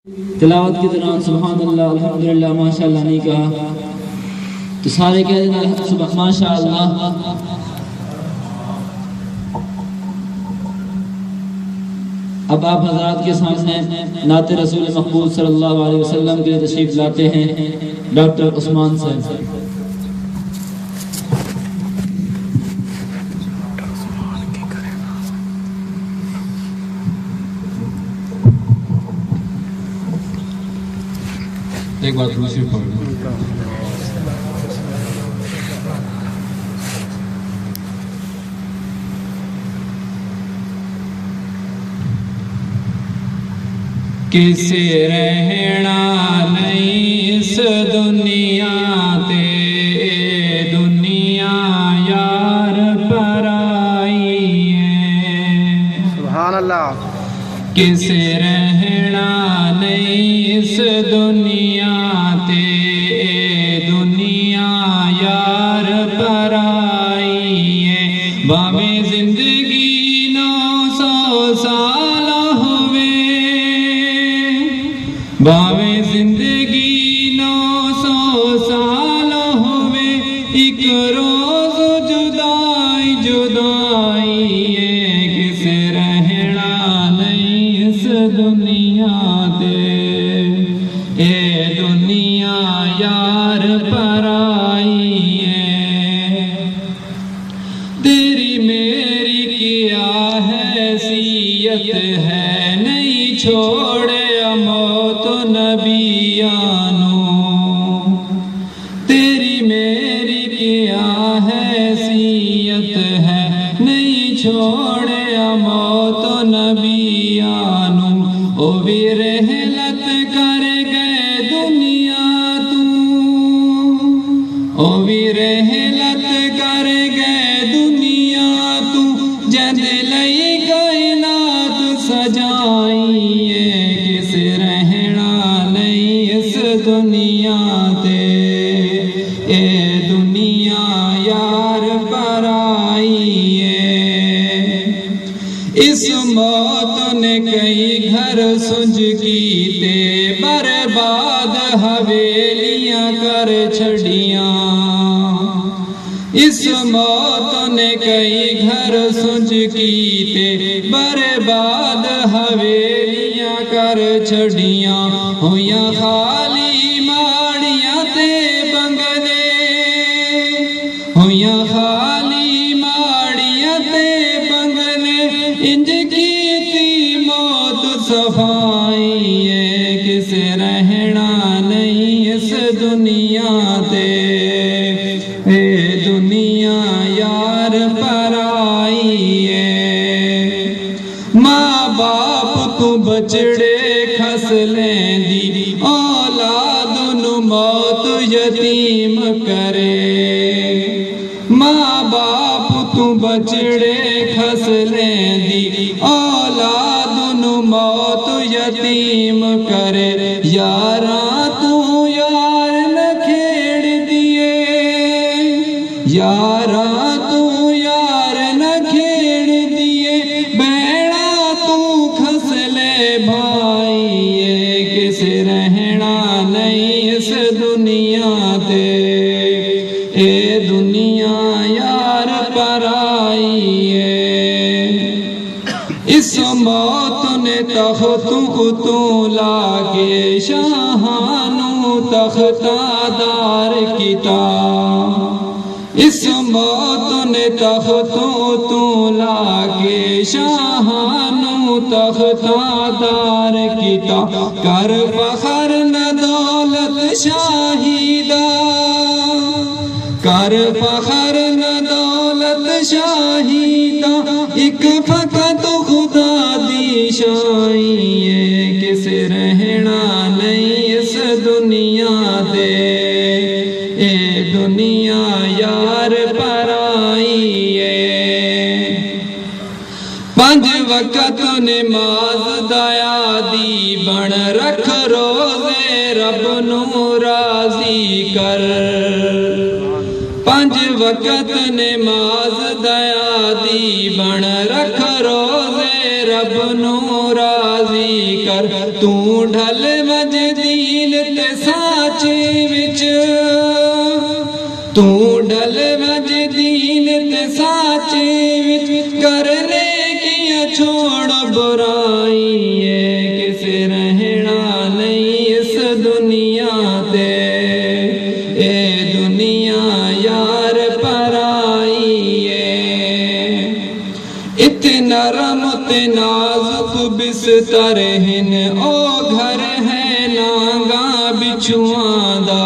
تلاوت کے دوران سبحان اللہ الحمدللہ ماشاءاللہ نہیں کہا تو سارے کہہ دینا ماشاءاللہ۔ اب آپ حضرات کے سامنے نعت رسول مقبول صلی اللہ علیہ وسلم کے لیے تشریف لاتے ہیں ڈاکٹر عثمان صاحب۔ ایک بات دوسری پڑھ لیں۔ کسے رہنا نہیں اس دنیا تے، دنیا یار پرائی ہے۔ سبحان اللہ۔ کسے رہنا نہیں اس دنیا تے، دنیا یار پرائی ہے۔ باویں زندگی 900 سال ہوئے، باویں زندگی 900 سال ہوئے، ایک روز جدائی جدائی ہے۔ کسے رہنا نہیں اس دنیا تے، اے دنیا یار پرائی ہے۔ تیری میری کیا حیثیت ہے، نہیں چھوڑے موت نبیانو۔ تیری میری کیا حیثیت ہے، نہیں چھوڑے موت نبیانو۔ او بھی رحلت کر گئے دنیا تو، او بھی رحلت کر گئے دنیا تو، جد لئی کائنات سجائی ہے۔ کسے رہنا نہیں اس دنیا تے، اے دنیا یار پرائی ہے۔ اس موت نے کئی گھر سج کیتے، برباد حویلیاں کر چھڑیاں۔ اس موت نے کئی گھر سج کیتے، برباد حویلیاں کر چھڑیاں۔ ہویاں خالی ماڑیاں تے بنگلے، ہویاں خالی ماڑیاں تے بنگلے، انج کیتی موت صفائی ہے۔ کسے رہنا نہیں اس دنیا تے، اے دنیا یار پرائی ہے۔ ماں باپ تو بچڑے کھس لیندی، اولاد نو موت یتیم کرے۔ ماں باپ تو بچڑے کھس لیندی، اولاد نو موت یتیم کرے۔ یاراں تو یار نہ کھیڑ دیے، یاراں تو یار نہ کھیڑ دیے، بہنا تو کھس لے بھائی ہے۔ کسے رہنا نہیں اس دنیا تے، اے دنیا یار پرائی ہے۔ اس موت نے تختوں تو لا کے شاہانوں تختہ دار کیتا۔ اس موت نے تختوں تو لا کے شاہانوں تختہ دار کیتا۔ کر فخر نہ دولت شاہی دا، کر فخر نہ دولت شاہی دا، ایک فقط خدا دی شاہی ہے۔ کسے رہنا نہیں اس دنیا تے، اے دنیا یار پرائی ہے۔ 5 وقت نماز دایا دی بن رکھ، روزے رب نو راضی کر۔ 5 وقت نماز دایا دی بن رکھ، روزے رب نو راضی کر۔ تو ਡਲ ਵਜਦੀਨ ਤੇ ਸਾਚੇ ਵਿੱਚ ਤੂੰ ਡਲ ਵਜਦੀਨ ਤੇ ਸਾਚੇ ਵਿੱਚ ਕਰਨੇ ਕੀਆ ਛੋੜ ਬੁਰਾਈ ਏ ਕਿਸੇ ਰਹਿਣਾ ਨਹੀਂ ਇਸ ਦੁਨੀਆ ਤੇ ਇਹ ਦੁਨੀਆ ਯਾਰ ਪਰਾਈ ਏ ਇਤਨੇ ਨਰਮ ਤੇ ਨਾਜ਼ੁਕ ਬਿਸਤਰ ਹਨ ਉਹ ਘਰ ਹੈ ਨਾਂਗਾ ਬਿਛੂਆਂ ਦਾ